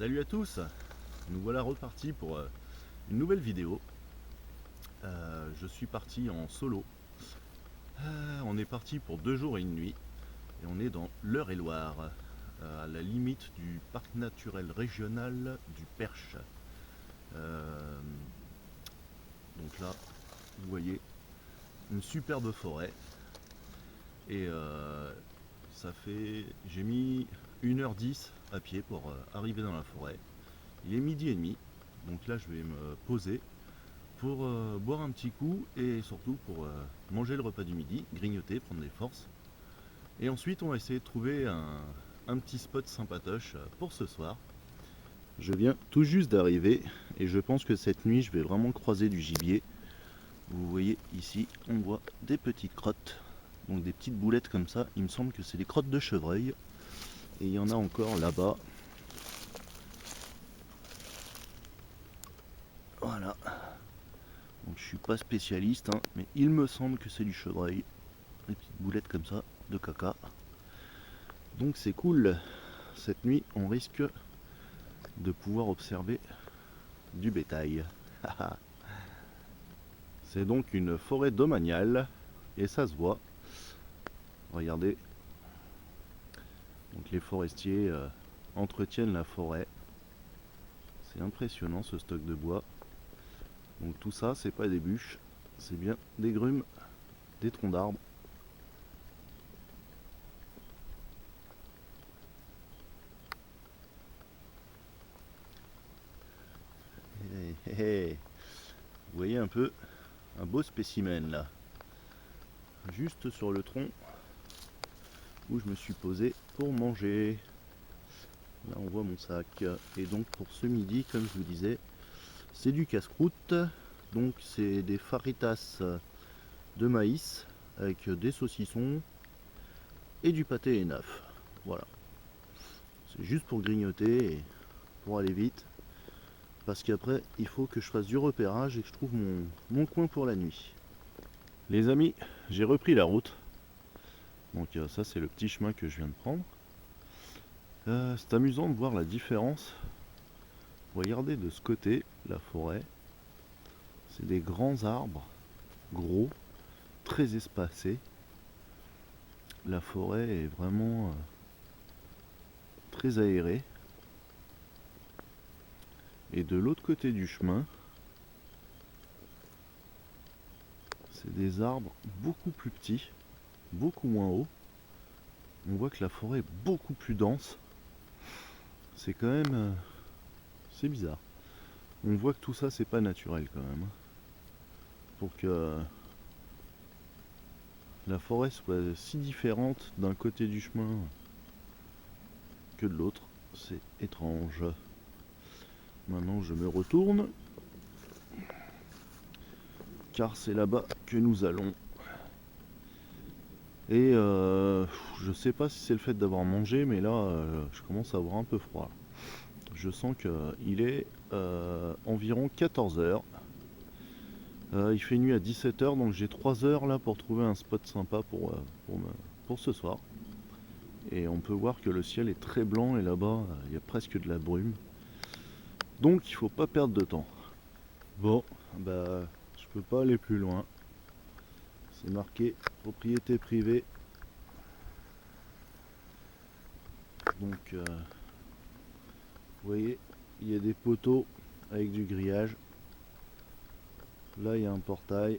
Salut à tous, nous voilà repartis pour une nouvelle vidéo. Je suis parti en solo. On est parti pour 2 jours et une nuit et on est dans l'Eure-et-Loir, à la limite du parc naturel régional du Perche. Donc là, vous voyez une superbe forêt et j'ai mis 1h10 à pied pour arriver dans la forêt. Il est 12h30, donc là je vais me poser pour boire un petit coup et surtout pour manger le repas du midi, grignoter, prendre des forces. Et ensuite on va essayer de trouver un petit spot sympatoche pour ce soir. Je viens tout juste d'arriver et je pense que cette nuit je vais vraiment croiser du gibier. Vous voyez ici on voit des petites crottes, donc des petites boulettes comme ça, il me semble que c'est des crottes de chevreuil. Et il y en a encore là-bas. Voilà. Donc je suis pas spécialiste, hein, mais il me semble que c'est du chevreuil. Des petites boulettes comme ça, de caca. Donc c'est cool. Cette nuit, on risque de pouvoir observer du bétail. C'est donc une forêt domaniale et ça se voit. Regardez. Donc les forestiers entretiennent la forêt. C'est impressionnant ce stock de bois. Donc tout ça, c'est pas des bûches, c'est bien des grumes, des troncs d'arbres. Vous voyez un peu un beau spécimen là, juste sur le tronc où je me suis posé pour manger. Là on voit mon sac. Et donc pour ce midi, comme je vous disais, c'est du casse-croûte. Donc c'est des faritas de maïs avec des saucissons et du pâté Enaf. Voilà. C'est juste pour grignoter et pour aller vite. Parce qu'après il faut que je fasse du repérage et que je trouve mon coin pour la nuit. Les amis, j'ai repris la route. Donc ça c'est le petit chemin que je viens de prendre. C'est amusant de voir la différence. Regardez de ce côté la forêt. C'est des grands arbres, gros, très espacés. La forêt est vraiment très aérée. Et de l'autre côté du chemin, c'est des arbres beaucoup plus petits, beaucoup moins hauts. On voit que la forêt est beaucoup plus dense. C'est quand même... c'est bizarre. On voit que tout ça, c'est pas naturel quand même. Pour que la forêt soit si différente d'un côté du chemin que de l'autre, c'est étrange. Maintenant, je me retourne. Car c'est là-bas que nous allons. Et je sais pas si c'est le fait d'avoir mangé, mais là je commence à avoir un peu froid. Je sens qu'il est environ 14h. Il fait nuit à 17h, donc j'ai 3 heures là pour trouver un spot sympa pour ce soir. Et on peut voir que le ciel est très blanc et là-bas il y a presque de la brume. Donc il faut pas perdre de temps. Bon, bah je peux pas aller plus loin. C'est marqué propriété privée. Donc vous voyez, il y a des poteaux avec du grillage. Là il y a un portail.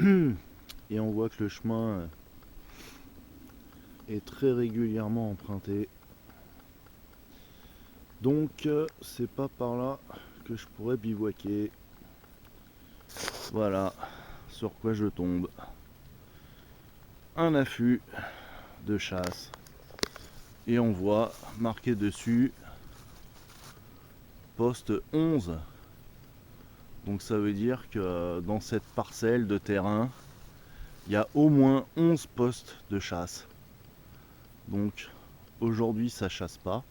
Et on voit que le chemin est très régulièrement emprunté. Donc c'est pas par là que je pourrais bivouaquer. Voilà sur quoi je tombe. Un affût de chasse. Et on voit marqué dessus poste 11. Donc ça veut dire que dans cette parcelle de terrain, il y a au moins 11 postes de chasse. Donc aujourd'hui ça chasse pas.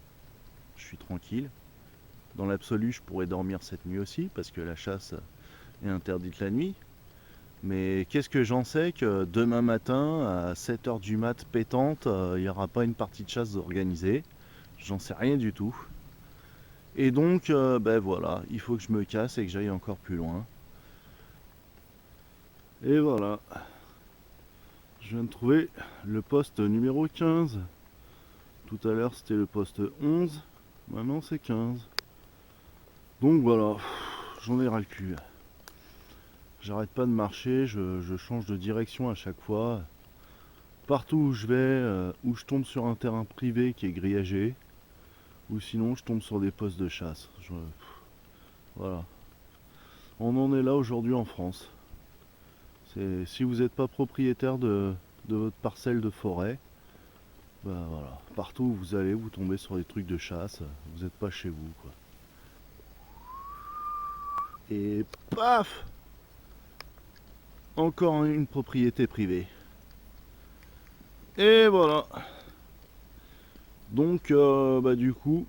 Je suis tranquille. Dans l'absolu je pourrais dormir cette nuit aussi parce que la chasse est interdite la nuit. Mais qu'est-ce que j'en sais que demain matin à 7h du mat pétante, il n'y aura pas une partie de chasse organisée. J'en sais rien du tout. Et donc, ben voilà, il faut que je me casse et que j'aille encore plus loin. Et voilà, je viens de trouver le poste numéro 15. Tout à l'heure c'était le poste 11, maintenant c'est 15. Donc voilà, j'en ai ras le cul. J'arrête pas de marcher, je change de direction à chaque fois. Partout où je vais, où je tombe sur un terrain privé qui est grillagé, ou sinon je tombe sur des postes de chasse. Voilà. On en est là aujourd'hui en France. Si vous n'êtes pas propriétaire de votre parcelle de forêt, bah voilà, partout où vous allez, vous tombez sur des trucs de chasse, vous n'êtes pas chez vous, quoi. Et paf, encore une propriété privée. Et voilà. Donc bah du coup,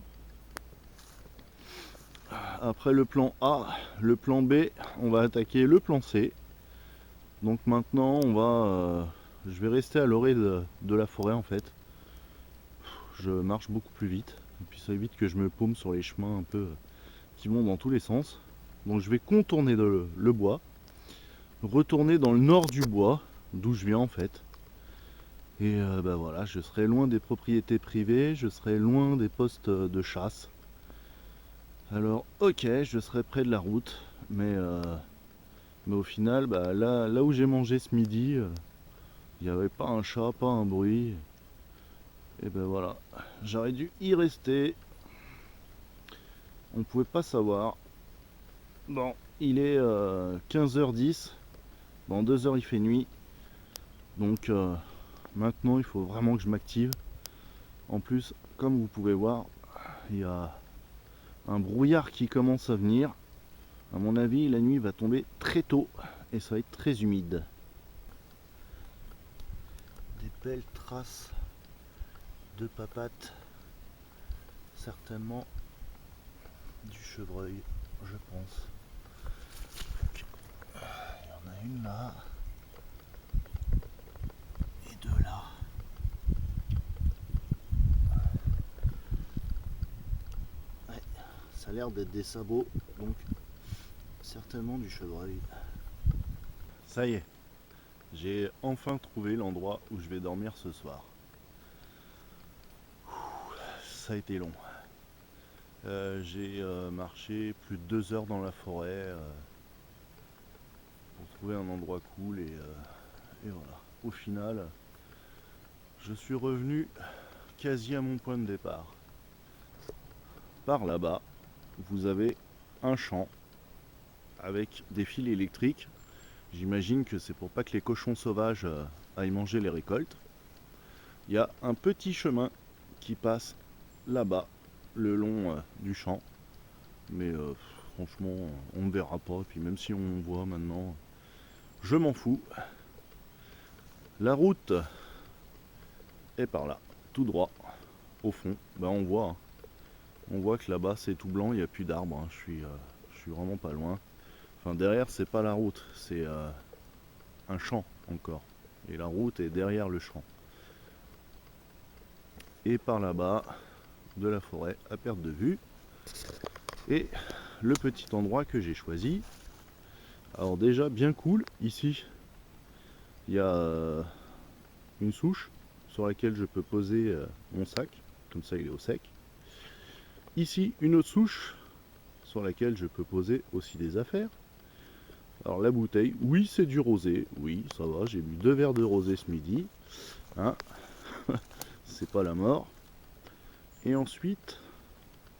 après le plan A, le plan B, on va attaquer le plan C. Donc maintenant je vais rester à l'orée de la forêt en fait. Je marche beaucoup plus vite, et puis ça évite que je me paume sur les chemins un peu qui vont dans tous les sens. Donc je vais contourner le bois, retourner dans le nord du bois, d'où je viens en fait. Et bah voilà, je serai loin des propriétés privées, je serai loin des postes de chasse. Alors ok, je serai près de la route, mais au final, bah, là où j'ai mangé ce midi, il n'y avait pas un chat, pas un bruit. Et ben voilà, j'aurais dû y rester. On pouvait pas savoir. Bon, il est 15h10. Dans 2 heures il fait nuit. Donc maintenant il faut vraiment que je m'active. En plus, comme vous pouvez voir, il y a un brouillard qui commence à venir. À mon avis, la nuit va tomber très tôt et ça va être très humide. Des belles traces de papates, certainement du chevreuil, je pense. Il y en a une là et deux là. Ouais, ça a l'air d'être des sabots, donc certainement du chevreuil. Ça y est, j'ai enfin trouvé l'endroit où je vais dormir ce soir. Ça a été long. J'ai marché plus de 2 heures dans la forêt pour trouver un endroit cool et voilà. Au final, je suis revenu quasi à mon point de départ. Par là-bas, vous avez un champ avec des fils électriques. J'imagine que c'est pour pas que les cochons sauvages aillent manger les récoltes. Il y a un petit chemin qui passe là-bas, le long du champ. Mais franchement, on ne verra pas. Et puis même si on voit maintenant, je m'en fous. La route est par là, tout droit, au fond. Ben, on voit que là-bas c'est tout blanc, il n'y a plus d'arbres. Hein. Je suis vraiment pas loin. Enfin, derrière, c'est pas la route, c'est un champ encore. Et la route est derrière le champ. Et par là-bas, de la forêt à perte de vue. Et le petit endroit que j'ai choisi. Alors déjà, bien cool, ici, il y a une souche sur laquelle je peux poser mon sac. Comme ça, il est au sec. Ici, une autre souche sur laquelle je peux poser aussi des affaires. Alors la bouteille, oui c'est du rosé, oui ça va, j'ai bu 2 verres de rosé ce midi, hein. C'est pas la mort. Et ensuite,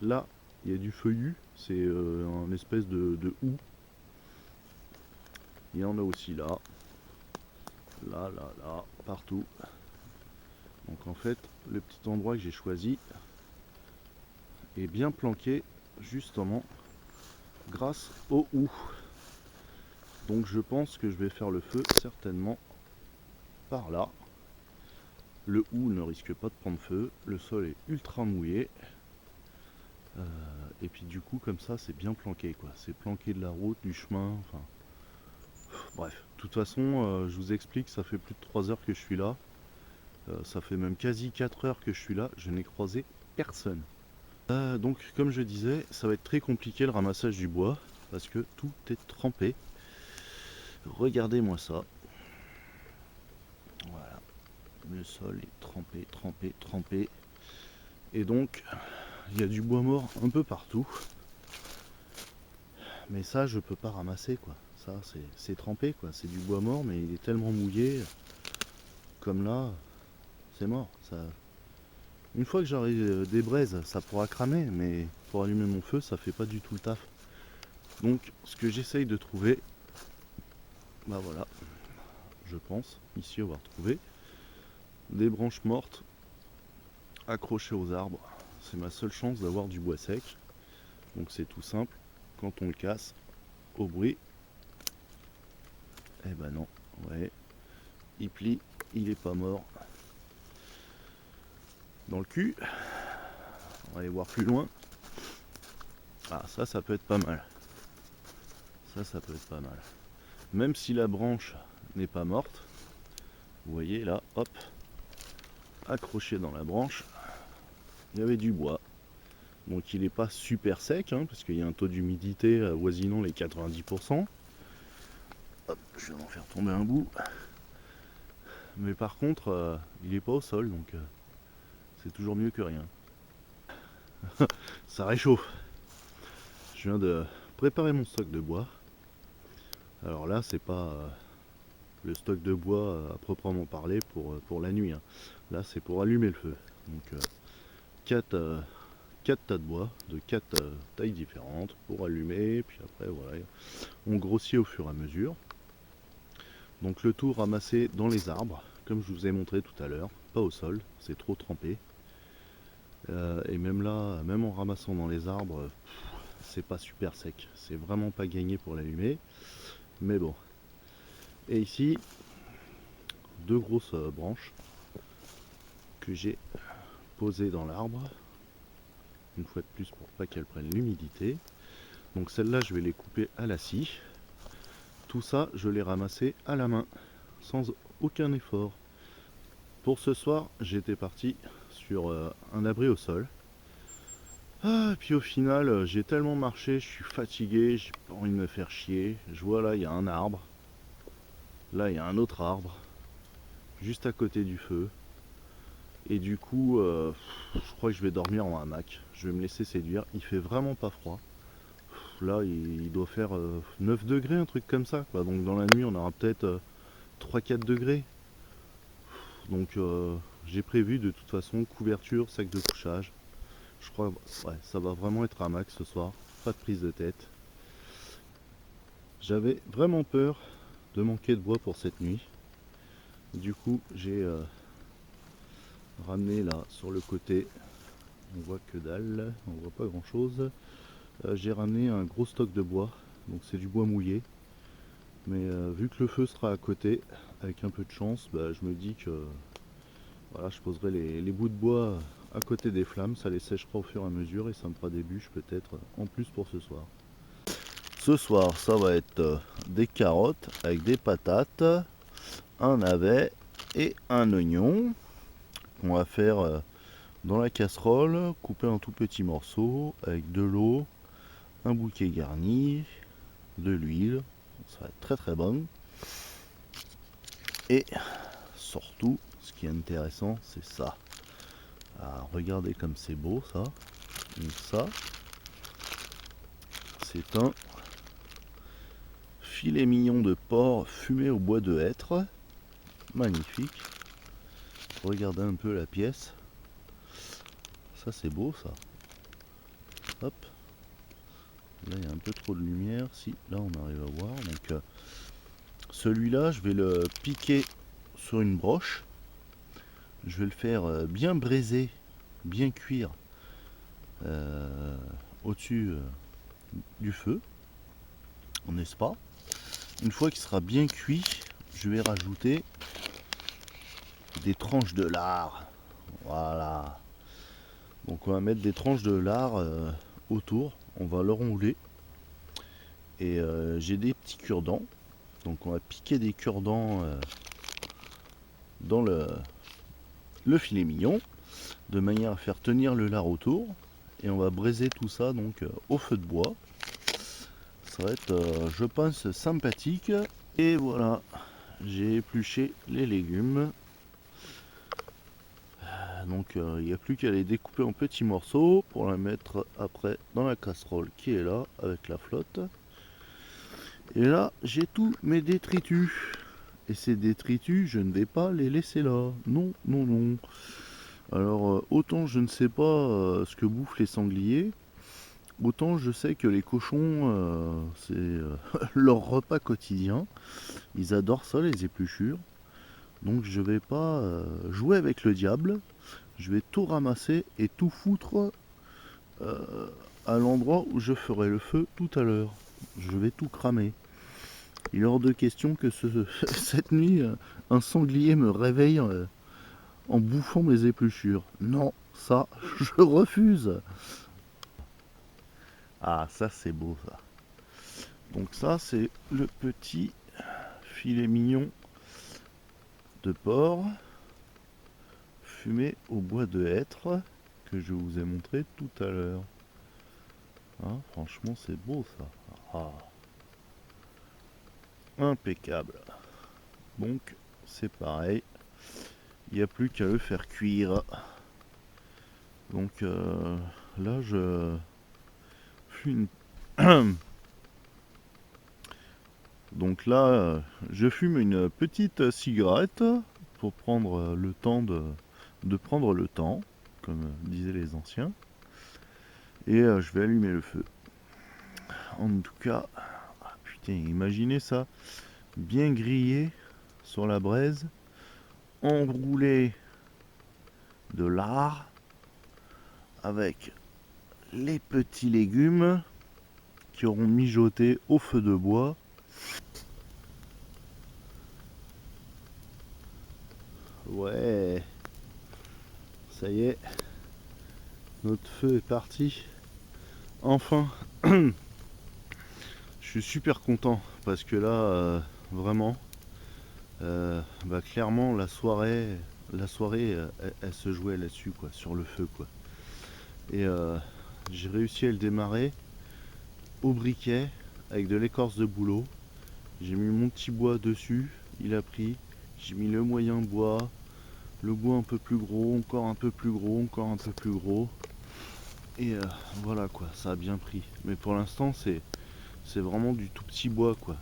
là il y a du feuillu, c'est un espèce de houx. Il y en a aussi là, là, partout. Donc en fait, le petit endroit que j'ai choisi est bien planqué justement grâce au houx. Donc je pense que je vais faire le feu certainement par là. Le houx ne risque pas de prendre feu, le sol est ultra mouillé. Et puis du coup comme ça c'est bien planqué quoi. C'est planqué de la route, du chemin, enfin. Bref, de toute façon je vous explique, ça fait plus de 3 heures que je suis là. Ça fait même quasi 4 heures que je suis là, je n'ai croisé personne. Donc comme je disais, ça va être très compliqué le ramassage du bois parce que tout est trempé. Regardez-moi ça. Voilà, le sol est trempé, trempé, trempé. Et donc, il y a du bois mort un peu partout. Mais ça, je peux pas ramasser quoi. Ça, c'est trempé quoi. C'est du bois mort, mais il est tellement mouillé. Comme là, c'est mort. Ça... Une fois que j'aurai des braises, ça pourra cramer, mais pour allumer mon feu, ça fait pas du tout le taf. Donc, ce que j'essaye de trouver, bah voilà, je pense ici avoir trouvé des branches mortes accrochées aux arbres. C'est ma seule chance d'avoir du bois sec. Donc c'est tout simple, quand on le casse au bruit, eh ben non, ouais, il plie, il est pas mort. Dans le cul, on va aller voir plus loin. Ah ça peut être pas mal. Ça peut être pas mal. Même si la branche n'est pas morte, vous voyez là, hop, accroché dans la branche, il y avait du bois. Donc il n'est pas super sec, hein, parce qu'il y a un taux d'humidité avoisinant les 90%. Hop, je vais en faire tomber un bout. Mais par contre, il n'est pas au sol, donc c'est toujours mieux que rien. Ça réchauffe. Je viens de préparer mon stock de bois. Alors là, c'est pas le stock de bois à proprement parler pour la nuit, hein. Là, c'est pour allumer le feu. Donc 4 tas de bois de 4 tailles différentes pour allumer. Puis après, voilà, on grossit au fur et à mesure. Donc le tout ramassé dans les arbres, comme je vous ai montré tout à l'heure, pas au sol, c'est trop trempé. Et même là, même en ramassant dans les arbres, c'est pas super sec. C'est vraiment pas gagné pour l'allumer. Mais bon. Et ici, 2 grosses branches que j'ai posées dans l'arbre. Une fois de plus pour pas qu'elles prennent l'humidité. Donc celles-là, je vais les couper à la scie. Tout ça, je l'ai ramassé à la main, sans aucun effort. Pour ce soir, j'étais parti sur un abri au sol. Puis au final, j'ai tellement marché, je suis fatigué, j'ai pas envie de me faire chier. Je vois là, il y a un arbre. Là, il y a un autre arbre, juste à côté du feu. Et du coup, je crois que je vais dormir en hamac. Je vais me laisser séduire. Il fait vraiment pas froid. Là, il doit faire 9 degrés, un truc comme ça, quoi. Donc dans la nuit, on aura peut-être 3-4 degrés. Donc j'ai prévu de toute façon couverture, sac de couchage. Je crois ouais, ça va vraiment être un max ce soir. Pas de prise de tête. J'avais vraiment peur de manquer de bois pour cette nuit. Du coup, j'ai ramené là sur le côté. On voit que dalle, on voit pas grand chose. J'ai ramené un gros stock de bois. Donc c'est du bois mouillé. Mais vu que le feu sera à côté, avec un peu de chance, bah, je me dis que voilà, je poserai les bouts de bois à côté des flammes, ça les séchera au fur et à mesure et ça me fera des bûches peut-être en plus pour ce soir. Ce soir, ça va être des carottes avec des patates, un navet et un oignon qu'on va faire dans la casserole, couper en tout petits morceaux avec de l'eau, un bouquet garni, de l'huile, ça va être très très bon. Et surtout, ce qui est intéressant, c'est ça. Ah, regardez comme c'est beau ça. Donc ça, c'est un filet mignon de porc fumé au bois de hêtre. Magnifique. Regardez un peu la pièce. Ça c'est beau ça. Hop. Là il y a un peu trop de lumière. Si, là on arrive à voir. Donc celui-là, je vais le piquer sur une broche. Je vais le faire bien braiser, bien cuire au-dessus du feu, n'est-ce pas? Une fois qu'il sera bien cuit, je vais rajouter des tranches de lard. Voilà. Donc on va mettre des tranches de lard autour, on va le rouler. Et j'ai des petits cure-dents. Donc on va piquer des cure-dents dans le filet mignon, de manière à faire tenir le lard autour. et on va braiser tout ça donc au feu de bois. Ça va être, je pense, sympathique. Et voilà, j'ai épluché les légumes. Donc il n'y a plus qu'à les découper en petits morceaux pour les mettre après dans la casserole qui est là avec la flotte. Et là j'ai tous mes détritus. Et ces détritus, je ne vais pas les laisser là. Non, non, non. Alors autant je ne sais pas ce que bouffent les sangliers, autant je sais que les cochons, c'est leur repas quotidien. Ils adorent ça, les épluchures. Donc je vais pas jouer avec le diable. Je vais tout ramasser et tout foutre à l'endroit où je ferai le feu tout à l'heure. Je vais tout cramer. Il est hors de question que cette nuit, un sanglier me réveille en bouffant mes épluchures. Non, ça, je refuse. Ah, ça c'est beau ça. Donc ça, c'est le petit filet mignon de porc fumé au bois de hêtre que je vous ai montré tout à l'heure. Hein, franchement, c'est beau ça. Ah. Impeccable. Donc, c'est pareil. Il n'y a plus qu'à le faire cuire. Donc, là, je fume. Donc là, je fume une petite cigarette pour prendre le temps de prendre le temps, comme disaient les anciens. Et je vais allumer le feu. En tout cas, putain, imaginez ça, bien grillé sur la braise, enroulé de lard avec les petits légumes qui auront mijoté au feu de bois. Ouais, ça y est, notre feu est parti. Enfin, je suis super content parce que là, vraiment, clairement, la soirée, elle se jouait là-dessus, quoi, sur le feu, quoi. Et j'ai réussi à le démarrer au briquet avec de l'écorce de bouleau. J'ai mis mon petit bois dessus, il a pris. J'ai mis le moyen bois, le bois un peu plus gros, encore un peu plus gros, encore un peu plus gros. Et voilà quoi, ça a bien pris. Mais pour l'instant, c'est vraiment du tout petit bois quoi.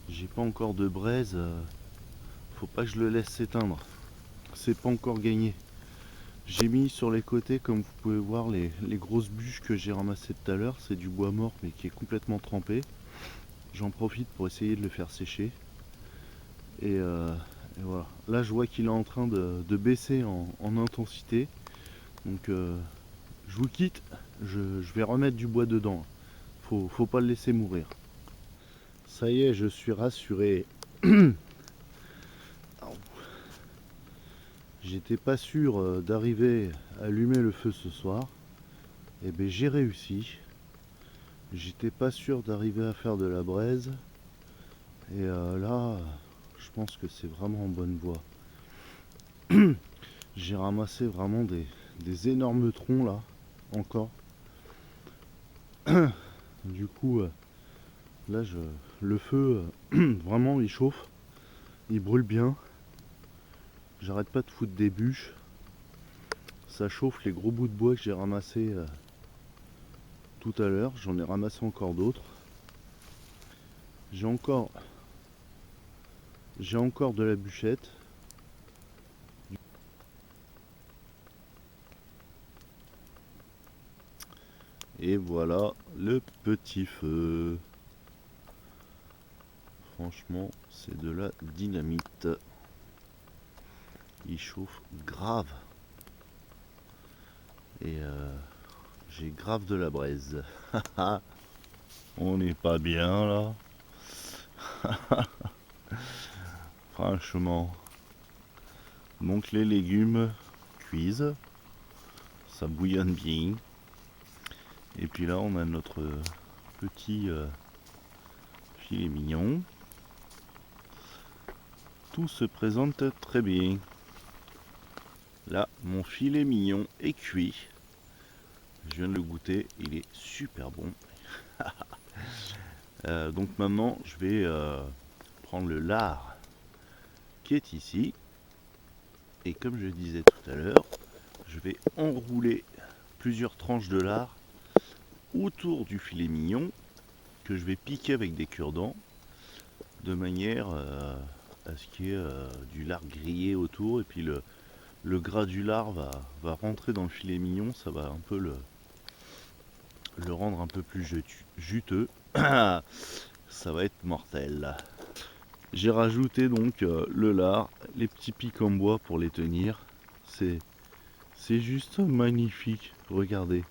J'ai pas encore de braise, faut pas que je le laisse s'éteindre. C'est pas encore gagné. J'ai mis sur les côtés, comme vous pouvez voir, les grosses bûches que j'ai ramassées tout à l'heure. C'est du bois mort mais qui est complètement trempé. J'en profite pour essayer de le faire sécher. Et voilà. Là je vois qu'il est en train de baisser en intensité. Donc je vous quitte. Je vais remettre du bois dedans. Faut pas le laisser mourir. Ça y est, je suis rassuré. J'étais pas sûr d'arriver à allumer le feu ce soir. Et bien j'ai réussi. J'étais pas sûr d'arriver à faire de la braise. Et là, je pense que c'est vraiment en bonne voie. J'ai ramassé vraiment des énormes troncs là, encore. Du coup, là, le feu, vraiment, il chauffe. Il brûle bien. J'arrête pas de foutre des bûches. Ça chauffe les gros bouts de bois que j'ai ramassés tout à l'heure. J'en ai ramassé encore d'autres. J'ai encore de la bûchette. Et voilà le petit feu. Franchement, c'est de la dynamite. Il chauffe grave. Et j'ai grave de la braise. On n'est pas bien là. Franchement. Donc les légumes cuisent. Ça bouillonne bien. Et puis là on a notre petit filet mignon. Tout se présente très bien. Là mon filet mignon est cuit. Je viens de le goûter, il est super bon. Donc maintenant je vais prendre le lard qui est ici. Et comme je disais tout à l'heure, je vais enrouler plusieurs tranches de lard autour du filet mignon que je vais piquer avec des cure-dents de manière à ce qu'il y ait du lard grillé autour, et puis le gras du lard va rentrer dans le filet mignon, ça va un peu le rendre un peu plus juteux. Ça va être mortel. J'ai rajouté donc le lard, les petits pics en bois pour les tenir. C'est juste magnifique, regardez.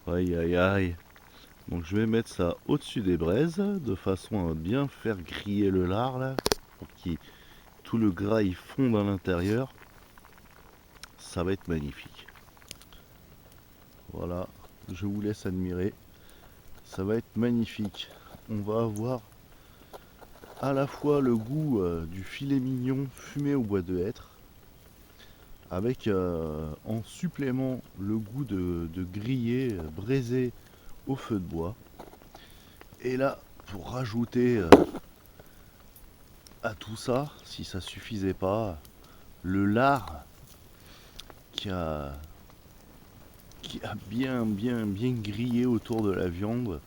Aïe aïe aïe. Donc je vais mettre ça au-dessus des braises de façon à bien faire griller le lard là, pour que tout le gras il fonde à l'intérieur. Ça va être magnifique. Voilà, je vous laisse admirer. Ça va être magnifique. On va avoir à la fois le goût du filet mignon fumé au bois de hêtre, avec en supplément le goût de grillé braisé au feu de bois. Et là, pour rajouter à tout ça, si ça suffisait pas, le lard qui a bien grillé autour de la viande.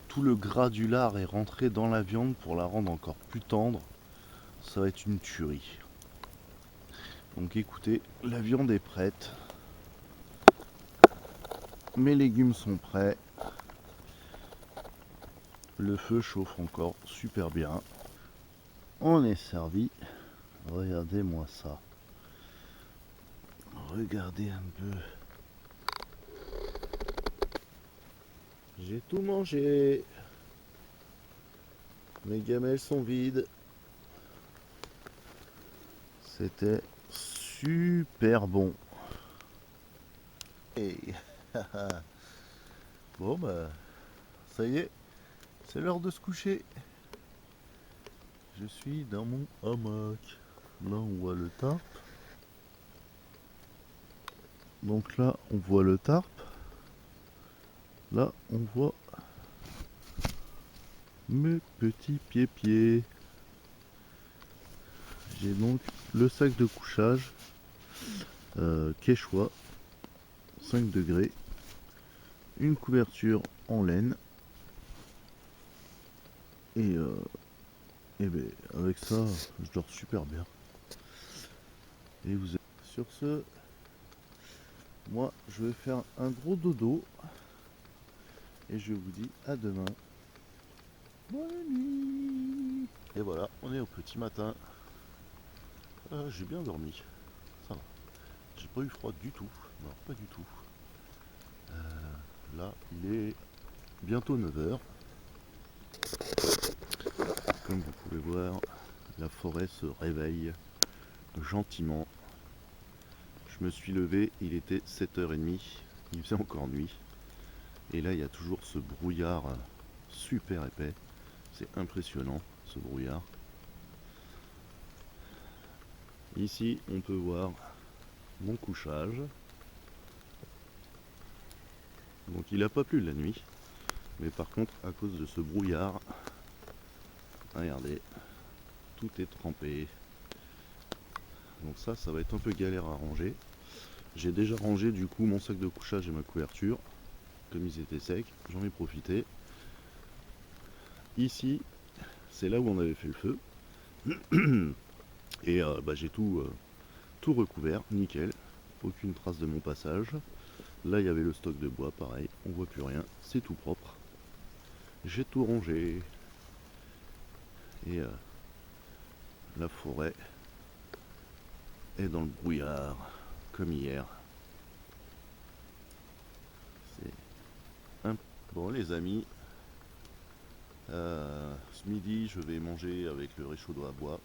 Tout le gras du lard est rentré dans la viande pour la rendre encore plus tendre. Ça va être une tuerie. Donc écoutez, la viande est prête. Mes légumes sont prêts. Le feu chauffe encore super bien. On est servi. Regardez-moi ça. Regardez un peu. J'ai tout mangé. Mes gamelles sont vides. C'était super bon. Et bon bah ça y est, c'est l'heure de se coucher. Je suis dans mon hamac. Là on voit le tarp. Donc là on voit le tarp. Là on voit mes petits pieds. J'ai donc le sac de couchage Quechua 5 degrés, une couverture en laine, et ben, avec ça je dors super bien. Et vous sur ce, moi je vais faire un gros dodo et je vous dis à demain. Bonne nuit. Et voilà, on est au petit matin. J'ai bien dormi, ça va. J'ai pas eu froid du tout, non pas du tout. Là il est bientôt 9 h. Comme vous pouvez voir, la forêt se réveille gentiment. Je me suis levé, il était 7h30, il faisait encore nuit. Et là il y a toujours ce brouillard super épais. C'est impressionnant ce brouillard. Ici on peut voir mon couchage. Donc il n'a pas plu la nuit. Mais par contre à cause de ce brouillard, regardez, tout est trempé. Donc ça va être un peu galère à ranger. J'ai déjà rangé du coup mon sac de couchage et ma couverture. Comme ils étaient secs, j'en ai profité. Ici, c'est là où on avait fait le feu. Et j'ai tout recouvert, nickel. Aucune trace de mon passage. Là, il y avait le stock de bois, pareil. On voit plus rien, c'est tout propre. J'ai tout rangé. Et la forêt est dans le brouillard, comme hier. C'est bon, les amis. Ce midi, je vais manger avec le réchaud à bois.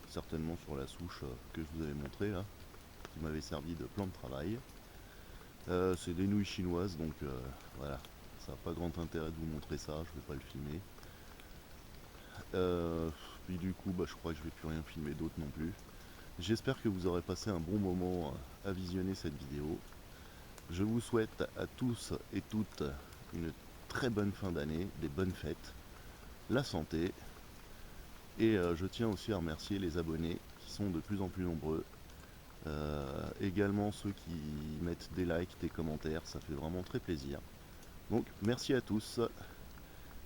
Certainement sur la souche que je vous avais montré là, qui m'avait servi de plan de travail. C'est des nouilles chinoises, donc voilà, ça n'a pas grand intérêt de vous montrer ça, je vais pas le filmer. Puis du coup, je crois que je vais plus rien filmer d'autre non plus. J'espère que vous aurez passé un bon moment à visionner cette vidéo. Je vous souhaite à tous et toutes une très bonne fin d'année, des bonnes fêtes, la santé. Et je tiens aussi à remercier les abonnés qui sont de plus en plus nombreux. Également ceux qui mettent des likes, des commentaires, ça fait vraiment très plaisir. Donc merci à tous.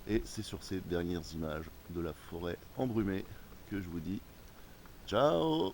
Et c'est sur ces dernières images de la forêt embrumée que je vous dis ciao.